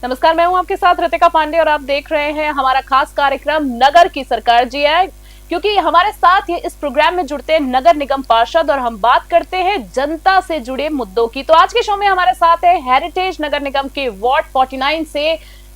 नमस्कार, मैं हूं आपके साथ रितिका पांडे और आप देख रहे हैं हमारा खास कार्यक्रम नगर की सरकार जी है। क्योंकि हमारे साथ ये इस प्रोग्राम में जुड़ते हैं नगर निगम पार्षद और हम बात करते हैं जनता से जुड़े मुद्दों की। तो आज के शो में हमारे साथ है हेरिटेज नगर निगम के वार्ड 49 से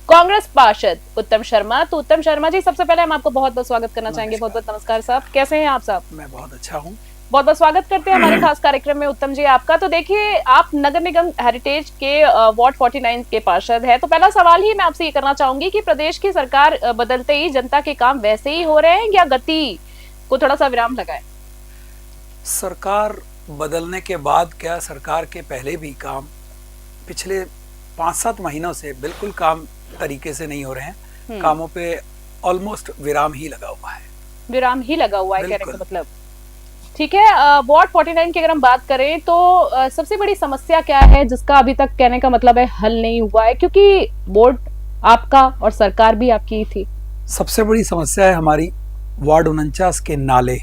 कांग्रेस पार्षद उत्तम शर्मा। तो उत्तम शर्मा जी, सबसे पहले हम आपको बहुत बहुत स्वागत करना चाहेंगे। बहुत बहुत नमस्कार साहब, कैसे हैं आप साहब? मैं बहुत अच्छा हूँ। बहुत बहुत स्वागत करते हैं हमारे खास कार्यक्रम में उत्तम जी आपका। तो देखिए, आप नगर निगम हेरिटेज के वार्ड 49 के पार्षद है। तो पहला सवाल ही मैं आपसे ये करना चाहूंगी कि प्रदेश की सरकार बदलते ही जनता के काम वैसे ही हो रहे हैं या गति को थोड़ा सा विराम लगा है? सरकार बदलने के बाद क्या, सरकार के पहले भी काम पिछले 5-7 महीनों से बिल्कुल काम तरीके से नहीं हो रहे हैं। कामों पे ऑलमोस्ट विराम ही लगा हुआ है। विराम ही लगा हुआ है कहने का मतलब, ठीक है। वार्ड 49 की अगर हम बात करें तो सबसे बड़ी समस्या क्या है जिसका अभी तक कहने का मतलब है हल नहीं हुआ है? क्योंकि बोर्ड आपका और सरकार भी आपकी ही थी। सबसे बड़ी समस्या है हमारी वार्ड 49 के नालों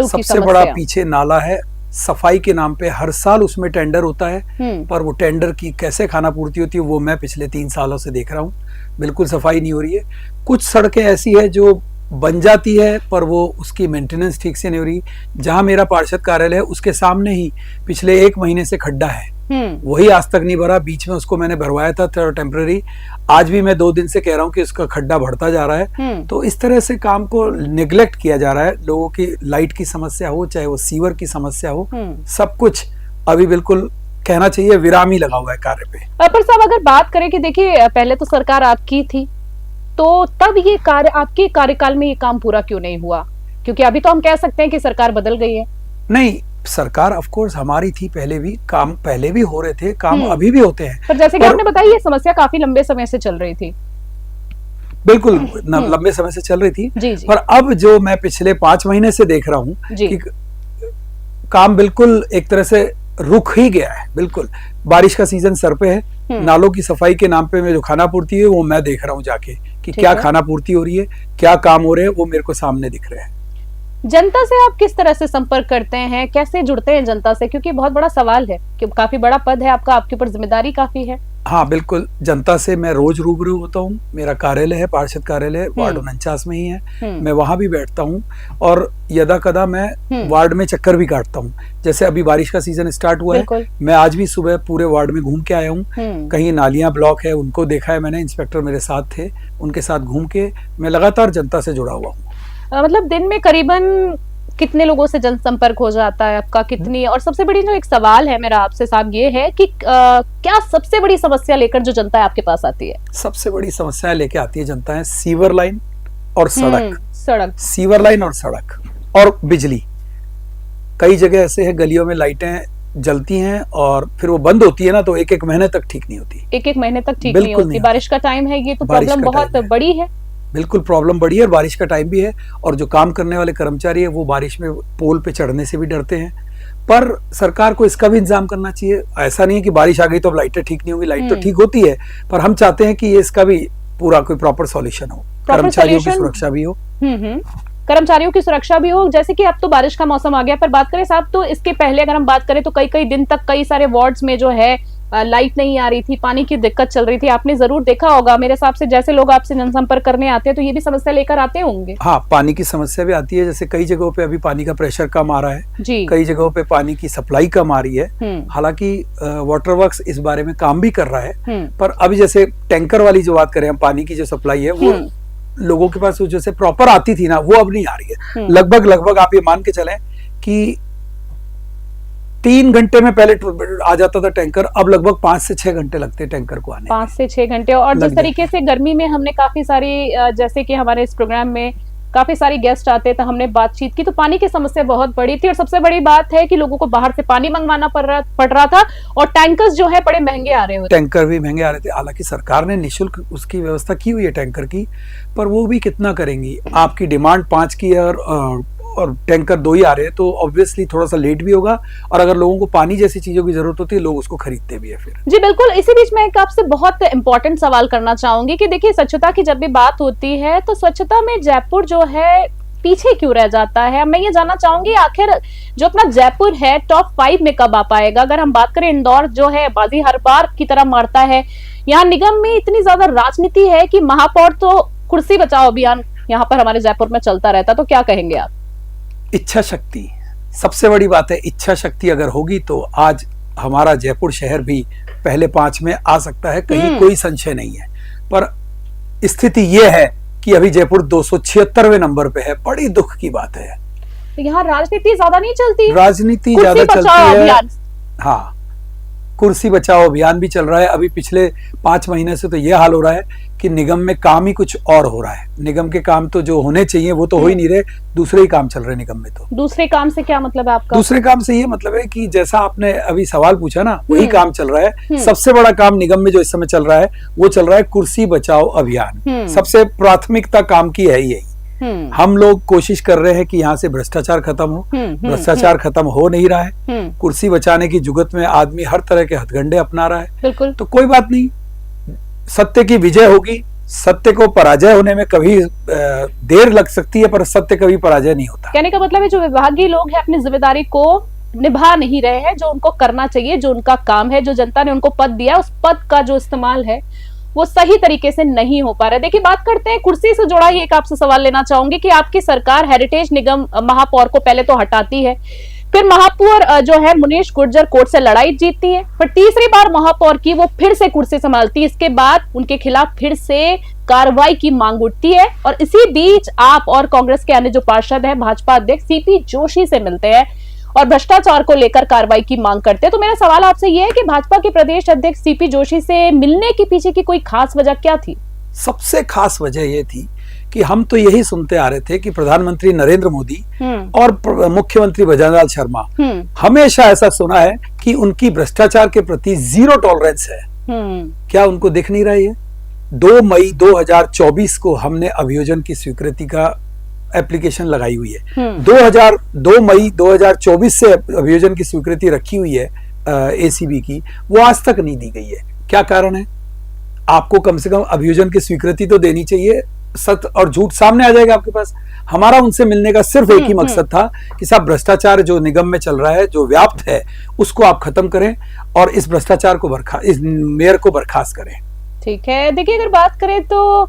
की सबसे बड़ा पीछे नाला है। सफाई के नाम पे हर साल उसमें टेंडर होता है, पर वो टेंडर की कैसे खाना पूर्ति होती है वो मैं पिछले 3 सालों से देख रहा हूँ। बिल्कुल सफाई नहीं हो रही है। कुछ सड़कें ऐसी है जो बन जाती है पर वो उसकी मेंटेनेंस ठीक से नहीं हो रही। जहां मेरा पार्षद कार्यालय है उसके सामने ही पिछले 1 महीने से खड्डा है, वही आज तक नहीं भरा। बीच में उसको मैंने भरवाया था टेम्पररी। आज भी मैं 2 दिन से कह रहा हूँ कि उसका खड्डा बढ़ता जा रहा है। तो इस तरह से काम को निगलेक्ट किया जा रहा है। लोगों की लाइट की समस्या हो, चाहे वो सीवर की समस्या हो, सब कुछ अभी बिल्कुल कहना चाहिए विराम ही लगा हुआ है कार्य पे। पर साहब, अगर बात करें कि देखिए, पहले तो सरकार आपकी थी, तो तब ये कार्य आपके कार्यकाल में ये काम पूरा क्यों नहीं हुआ? क्योंकि अभी तो हम कह सकते हैं कि सरकार बदल गई है। नहीं, सरकार ऑफ कोर्स हमारी थी, पहले भी काम पहले भी हो रहे थे, काम अभी भी होते हैं। पर जैसे कि आपने बताया, ये समस्या काफी लंबे समय से चल रही थी। बिल्कुल लंबे समय से चल रही थी। जी जी। पर अब जो मैं पिछले 5 महीने से देख रहा हूँ कि काम बिल्कुल एक तरह से रुक ही गया है। बिल्कुल बारिश का सीजन सर पे है। नालों की सफाई के नाम पे में जो खाना पूर्ति है वो मैं देख रहा हूँ जाके कि क्या खाना पूर्ति हो रही है, क्या काम हो रहे हैं, वो मेरे को सामने दिख रहे हैं। जनता से आप किस तरह से संपर्क करते हैं, कैसे जुड़ते हैं जनता से? क्योंकि बहुत बड़ा सवाल है कि काफी बड़ा पद है आपका, आपके ऊपर जिम्मेदारी काफी है। हाँ बिल्कुल, जनता से मैं रोज रूबरू होता हूँ। मेरा कार्यालय है, पार्षद कार्यालय वार्ड 49 में ही है। मैं वहां भी बैठता हूँ और यदा कदा मैं वार्ड में चक्कर भी काटता हूँ। जैसे अभी बारिश का सीजन स्टार्ट हुआ है, मैं आज भी सुबह पूरे वार्ड में घूम के आया हूँ। कहीं नालियां ब्लॉक है उनको देखा है मैंने, इंस्पेक्टर मेरे साथ थे, उनके साथ घूम के मैं लगातार जनता से जुड़ा हुआ हूँ। मतलब दिन में करीबन कितने लोगों से जनसंपर्क हो जाता है आपका, कितनी? और सबसे बड़ी जो एक सवाल है मेरा आपसे साहब ये है कि क्या सबसे बड़ी समस्या लेकर जो जनता है आपके पास आती है? सबसे बड़ी समस्या लेके आती है जनता है सीवर लाइन और सड़क। सीवर लाइन और सड़क और बिजली। कई जगह ऐसे है गलियों में लाइटें जलती हैं और फिर वो बंद होती है ना, तो 1-1 महीने तक ठीक नहीं होती। 1-1 महीने तक ठीक नहीं होती। बारिश का टाइम है, ये तो प्रॉब्लम बहुत बड़ी है। बिल्कुल प्रॉब्लम बड़ी है और बारिश का टाइम भी है। और जो काम करने वाले कर्मचारी है वो बारिश में पोल पे चढ़ने से भी डरते हैं। पर सरकार को इसका भी इंतजाम करना चाहिए। ऐसा नहीं है कि बारिश आ गई तो अब लाइटें ठीक नहीं होंगी, लाइट तो ठीक होती है, पर हम चाहते हैं कि ये इसका भी पूरा कोई प्रॉपर सॉल्यूशन हो, कर्मचारियों की सुरक्षा भी हो। कर्मचारियों की सुरक्षा भी हो। जैसे कि अब तो बारिश का मौसम आ गया, पर बात करें साहब तो इसके पहले अगर हम बात करें तो कई दिन तक कई सारे वार्ड्स में जो है लाइट नहीं आ रही थी, पानी की दिक्कत चल रही थी। आपने जरूर देखा होगा, मेरे हिसाब से जैसे लोग आपसे जनसंपर्क करने आते हैं तो ये भी समस्या लेकर आते होंगे। हाँ, पानी की समस्या भी आती है। जैसे कई जगहों पे अभी पानी का प्रेशर कम आ रहा है जी। कई जगहों पे पानी की सप्लाई कम आ रही है। हालांकि वाटर वर्क्स इस बारे में काम भी कर रहा है, पर अभी जैसे टैंकर वाली जो बात करें हम, पानी की जो सप्लाई है वो लोगों के पास जैसे प्रॉपर आती थी ना, वो अब नहीं आ रही है। लगभग आप ये मान के चलें कि 3 घंटे में पहले आ जाता था टैंकर, अब लगभग 5 से 6 घंटे लगते हैं टैंकर को आने। 5 से 6 घंटे। और जिस तरीके से गर्मी में हमने काफी सारी, जैसे कि हमारे इस प्रोग्राम में काफी सारी गेस्ट आते थे, हमने बातचीत की, तो पानी की समस्या बहुत बड़ी थी। और सबसे बड़ी बात है कि लोगों को बाहर से पानी मंगवाना पड़ रहा था और टैंकर्स जो है बड़े महंगे आ रहे होते। टैंकर भी महंगे आ रहे थे। हालांकि सरकार ने निःशुल्क उसकी व्यवस्था की हुई है टैंकर की, पर वो भी कितना करेंगी? आपकी डिमांड 5 की है और टैंकर 2 ही आ रहे हैं, तो ऑब्वियसली थोड़ा सा लेट भी होगा। और अगर लोगों को पानी जैसी चीजों की जरूरत होती है, लोग उसको खरीदते भी है फिर। जी बिल्कुल। इसी बीच में एक आपसे बहुत इंपॉर्टेंट सवाल करना चाहूंगी कि देखिए, स्वच्छता की जब भी बात होती है तो स्वच्छता में जयपुर जो है पीछे क्यों रह जाता है? मैं ये जानना चाहूंगी आखिर जो अपना जयपुर है टॉप 5 में कब आ पाएगा? अगर हम बात करें इंदौर जो है बाजी हर बार की तरह मारता है, यहाँ निगम में इतनी ज्यादा राजनीति है कि महापौर तो कुर्सी बचाओ अभियान यहाँ पर हमारे जयपुर में चलता रहता, तो क्या कहेंगे आप? इच्छा शक्ति सबसे बड़ी बात है। इच्छा शक्ति अगर होगी तो आज हमारा जयपुर शहर भी पहले 5 में आ सकता है, कहीं कोई संशय नहीं है। पर स्थिति यह है कि अभी जयपुर 276वें नंबर पे है। बड़ी दुख की बात है। तो यहाँ राजनीति ज्यादा नहीं चलती? राजनीति ज्यादा चलती है। हाँ, कुर्सी बचाओ अभियान भी चल रहा है। अभी पिछले 5 महीने से तो यह हाल हो रहा है कि निगम में काम ही कुछ और हो रहा है। निगम के काम तो जो होने चाहिए वो तो हो ही नहीं रहे, दूसरे ही काम चल रहे निगम में। तो दूसरे काम से क्या मतलब है आपका? दूसरे काम से ये मतलब है कि जैसा आपने अभी सवाल पूछा ना, वही काम चल रहा है। सबसे बड़ा काम निगम में जो इस समय चल रहा है वो चल रहा है कुर्सी बचाओ अभियान। सबसे प्राथमिकता काम की है यही। हम लोग कोशिश कर रहे हैं कि यहाँ से भ्रष्टाचार खत्म हो। भ्रष्टाचार खत्म हो नहीं रहा है। कुर्सी बचाने की जुगत में आदमी हर तरह के हथकंडे अपना रहा है। बिल्कुल। तो कोई बात नहीं, सत्य की विजय होगी। सत्य को पराजय होने में कभी देर लग सकती है, पर सत्य कभी पराजय नहीं होता। कहने का मतलब है जो विभागीय लोग हैं अपनी जिम्मेदारी को निभा नहीं रहे हैं, जो उनको करना चाहिए, जो उनका काम है, जो जनता ने उनको पद दिया, उस पद का जो इस्तेमाल है वो सही तरीके से नहीं हो पा रहा है। देखिए, बात करते हैं कुर्सी से जुड़ा ही एक आपसे सवाल लेना चाहूंगी कि आपकी सरकार हेरिटेज निगम महापौर को पहले तो हटाती है, फिर महापौर जो है मुनीश गुर्जर कोर्ट से लड़ाई जीतती है, पर तीसरी बार महापौर की वो फिर से कुर्सी संभालती है। इसके बाद उनके खिलाफ फिर से कार्रवाई की मांग उठती है और इसी बीच आप और कांग्रेस के अन्य जो पार्षद हैं भाजपा अध्यक्ष सीपी जोशी से मिलते हैं और भ्रष्टाचार को लेकर कार्रवाई की मांग करते हैं। तो मेरा सवाल आपसे यह है कि भाजपा के प्रदेश अध्यक्ष सीपी जोशी से मिलने के पीछे की कोई खास वजह क्या थी? सबसे खास वजह यह थी कि हम तो यही सुनते आ रहे थे कि प्रधानमंत्री नरेंद्र मोदी और मुख्यमंत्री भजनलाल शर्मा हमेशा ऐसा सुना है कि उनकी भ्रष्टाचार के प्रति 0 टॉलरेंस है। क्या उनको दिख नहीं रहा है? 2 मई 2024 को हमने अभियोजन की स्वीकृति का एप्लीकेशन लगाई हुई है। 2 मई 2024 से अभियोजन की स्वीकृति रखी हुई है एसीबी की, वो आज तक नहीं दी गई है। क्या कारण है? आपको कम से कम अभियोजन की स्वीकृति तो देनी चाहिए, सत्य और झूठ सामने आ जाएगा आपके पास। हमारा उनसे मिलने का सिर्फ एक ही मकसद था कि साहब भ्रष्टाचार जो निगम में चल रहा है, जो व्याप्त है, उसको आप खत्म करें और इस भ्रष्टाचार को इस मेयर को बर्खास्त करें। ठीक है। देखिए, अगर बात करें तो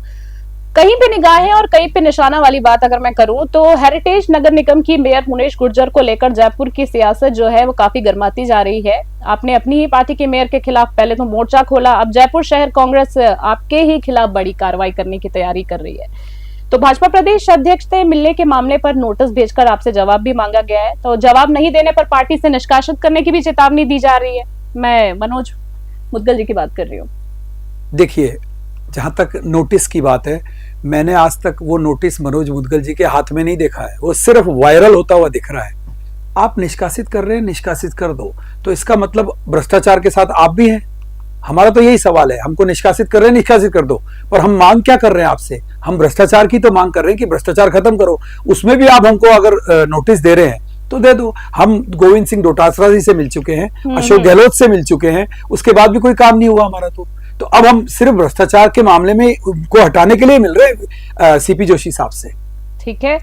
कहीं पे निगाहें और कहीं पे निशाना वाली बात अगर मैं करूं तो हेरिटेज नगर निगम की मेयर मुनीश गुर्जर को लेकर जयपुर की सियासत जो है वो काफी गर्माती जा रही है। आपने अपनी ही पार्टी के मेयर के खिलाफ पहले तो मोर्चा खोला, अब जयपुर शहर कांग्रेस आपके ही खिलाफ बड़ी कार्रवाई करने की तैयारी कर रही है। तो भाजपा प्रदेश अध्यक्ष से मिलने के मामले पर नोटिस भेजकर आपसे जवाब भी मांगा गया है, तो जवाब नहीं देने पर पार्टी से निष्कासित करने की भी चेतावनी दी जा रही है। मैं मनोज मुदगल जी की बात कर रही हूँ। देखिए, जहां तक नोटिस की बात है, मैंने आज तक वो नोटिस मनोज मुदगल जी के हाथ में नहीं देखा है, वो सिर्फ वायरल होता हुआ दिख रहा है। आप निष्कासित कर रहे हैं, निष्कासित कर दो, तो इसका मतलब भ्रष्टाचार के साथ आप भी हैं। हमारा तो यही सवाल है, हमको निष्कासित कर रहे हैं, निष्कासित कर दो, पर हम मांग क्या कर रहे हैं आपसे? हम भ्रष्टाचार की तो मांग कर रहे हैं कि भ्रष्टाचार खत्म करो। उसमें भी आप हमको अगर नोटिस दे रहे हैं तो दे दो। हम गोविंद सिंह डोटासरा जी से मिल चुके हैं, अशोक गहलोत से मिल चुके हैं, उसके बाद भी कोई काम नहीं हुआ हमारा। तो अब हम सिर्फ भ्रष्टाचार के मामले में उनको हटाने के लिए मिल रहे हैं सीपी जोशी साहब से। ठीक है।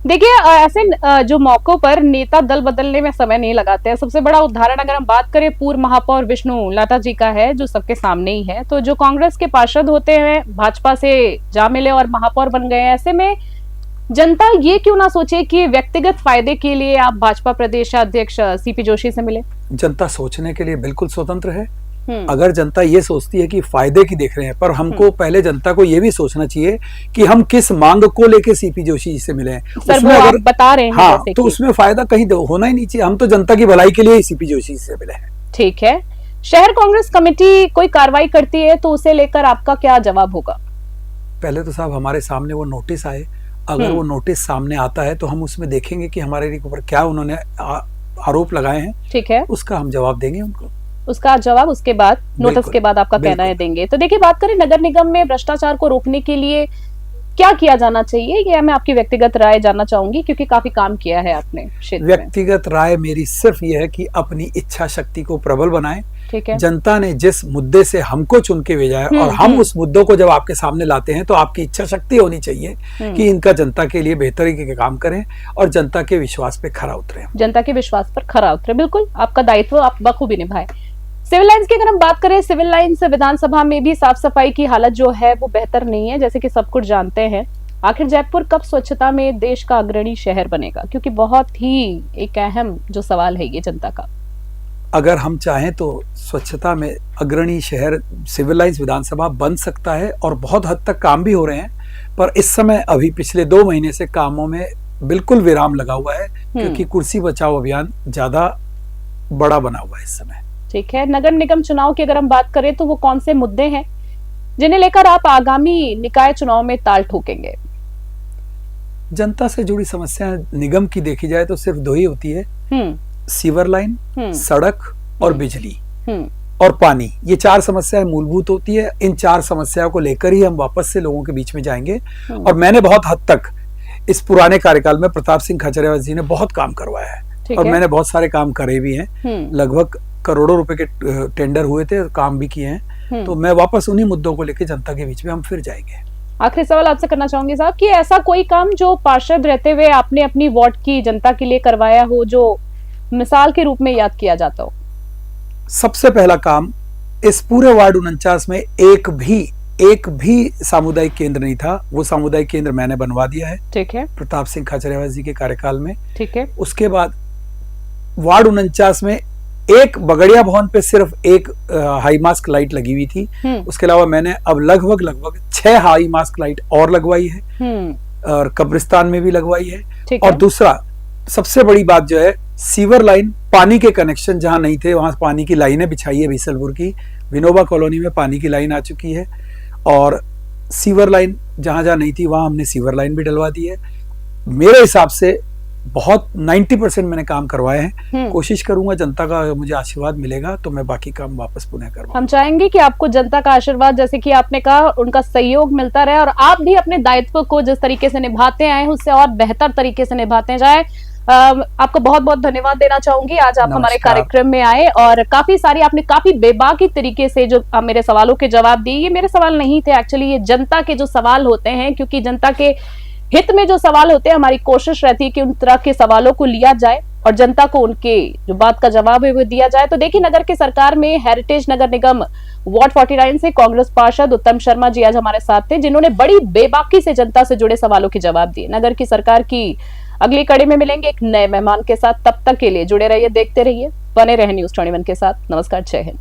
देखिए, ऐसे जो मौकों पर नेता दल बदलने में समय नहीं लगाते हैं। सबसे बड़ा उदाहरण अगर हम बात करें पूर्व महापौर विष्णु लाटा जी का है, जो सबके सामने ही है। तो जो कांग्रेस के पार्षद होते हैं भाजपा से जा मिले और महापौर बन गए, ऐसे में जनता ये क्यों ना सोचे कि व्यक्तिगत फायदे के लिए आप भाजपा प्रदेश अध्यक्ष सीपी जोशी से मिले? जनता सोचने के लिए बिल्कुल स्वतंत्र है। अगर जनता ये सोचती है कि फायदे की देख रहे हैं, पर हमको पहले जनता को ये भी सोचना चाहिए कि हम किस मांग को लेके सीपी जोशी जी से मिले हैं। उसमें अगर बता रहे हैं हाँ, तो उसमें फायदा कहीं होना ही नहीं चाहिए। हम तो जनता की भलाई के लिए ही सीपी जोशी से मिले हैं। ठीक है। शहर कांग्रेस कमेटी कोई कार्रवाई करती है तो उसे लेकर आपका क्या जवाब होगा? पहले तो साहब हमारे सामने वो नोटिस आए, अगर वो नोटिस सामने आता है तो हम उसमें देखेंगे कि हमारे ऊपर क्या उन्होंने आरोप लगाए हैं। ठीक है, उसका हम जवाब देंगे उनको। उसका जवाब उसके बाद, नोटिस के बाद आपका कहना है देंगे। तो देखिए, बात करें नगर निगम में भ्रष्टाचार को रोकने के लिए क्या किया जाना चाहिए, ये मैं आपकी व्यक्तिगत राय जानना चाहूंगी, क्योंकि काफी काम किया है आपने क्षेत्र में। व्यक्तिगत राय मेरी सिर्फ ये है कि अपनी इच्छा शक्ति को प्रबल बनाएं, ठीक है। जनता ने जिस मुद्दे से हमको चुन के भेजा है और हम उस मुद्दों को जब आपके सामने लाते हैं तो आपकी इच्छा शक्ति होनी चाहिए कि इनका जनता के लिए बेहतरी के काम करें और जनता के विश्वास पे खरा उतरे। जनता के विश्वास पर खरा उतरे, बिल्कुल आपका दायित्व आप बखूबी निभाए। सिविल लाइंस की अगर हम बात करें, सिविल लाइंस विधानसभा में भी साफ सफाई की हालत जो है वो बेहतर नहीं है, जैसे कि सब कुछ जानते हैं। आखिर जयपुर कब स्वच्छता में देश का अग्रणी शहर बनेगा, क्योंकि बहुत ही एक अहम जो सवाल है ये जनता का। अगर हम चाहें तो स्वच्छता में अग्रणी शहर सिविल लाइंस विधानसभा बन सकता है और बहुत हद तक काम भी हो रहे हैं, पर इस समय अभी पिछले 2 महीने से कामों में बिल्कुल विराम लगा हुआ है, क्योंकि कुर्सी बचाओ अभियान ज्यादा बड़ा बना हुआ है इस समय। ठीक है, नगर निगम चुनाव की अगर हम बात करें तो वो कौन से मुद्दे हैं जिन्हें लेकर आप आगामी निकाय चुनाव में ताल ठोकेंगे? जनता से जुड़ी समस्या निगम की देखी जाए तो सिर्फ 2 ही होती है, सीवर लाइन, सड़क और बिजली और पानी। ये 4 समस्याएं मूलभूत होती है। इन 4 समस्याओं को लेकर ही हम वापस से लोगों के बीच में जाएंगे। और मैंने बहुत हद तक इस पुराने कार्यकाल में प्रताप सिंह खाचरियावास जी ने बहुत काम करवाया है और मैंने बहुत सारे काम करे भी हैं। लगभग करोड़ों रुपए के टेंडर हुए थे, काम भी किए हैं। तो मैं वापस उन्हीं मुद्दों को लेकर जनता के बीच में हम फिर जाएंगे। आखिरी सवाल आपसे करना चाहूंगी साहब कि ऐसा कोई काम जो पार्षद रहते हुए आपने अपनी वार्ड की जनता के लिए करवाया हो, जो मिसाल के रूप में याद किया जाता हो? सबसे पहला काम, इस पूरे वार्ड 49 में एक भी सामुदायिक केंद्र नहीं था, वो सामुदायिक केंद्र मैंने बनवा दिया है। ठीक है, प्रताप सिंह खाचरियावास जी के कार्यकाल में। ठीक है। उसके बाद वार्ड 49 में एक बगड़िया भवन पे सिर्फ एक हाई मास्क लाइट लगी हुई थी। उसके अलावा मैंने अब लगभग 6 हाई मास्क लाइट और लगवाई है और कब्रिस्तान में भी लगवाई है। और दूसरा सबसे बड़ी बात जो है, सीवर लाइन, पानी के कनेक्शन जहां नहीं थे वहां पानी की लाइनें बिछाई है। बीसलपुर की विनोबा कॉलोनी में पानी की लाइन आ चुकी है और सीवर लाइन जहां जहां नहीं थी वहां हमने सीवर लाइन भी डलवा दी है। मेरे हिसाब से बहुत 90% मैंने काम करवाए हैं। कोशिश करूंगा, जनता का मुझे आशीर्वाद मिलेगा तो मैं बाकी काम वापस पुनः करवाऊं। हम चाहेंगे कि आपको जनता का आशीर्वाद, जैसे कि आपने कहा, उनका सहयोग मिलता रहे और आप भी अपने दायित्व को जिस तरीके से निभाते आए हैं उससे और बेहतर तरीके से निभाते जाए। आपको बहुत बहुत धन्यवाद देना चाहूंगी, आज आप हमारे कार्यक्रम में आए और आपने काफी बेबाकी तरीके से जो मेरे सवालों के जवाब दिए। ये मेरे सवाल नहीं थे एक्चुअली, ये जनता के जो सवाल होते हैं, क्योंकि जनता के हित में जो सवाल होते हैं, हमारी कोशिश रहती है कि उन तरह के सवालों को लिया जाए और जनता को उनके जो बात का जवाब है वो दिया जाए। तो देखिए, नगर की सरकार में हेरिटेज नगर निगम वार्ड 49 से कांग्रेस पार्षद उत्तम शर्मा जी आज हमारे साथ थे, जिन्होंने बड़ी बेबाकी से जनता से जुड़े सवालों के जवाब दिए। नगर की सरकार की अगली कड़ी में मिलेंगे एक नए मेहमान के साथ, तब तक के लिए जुड़े रहिए, देखते रहिए, बने रहे न्यूज़ 21 के साथ। नमस्कार, जय हिंद।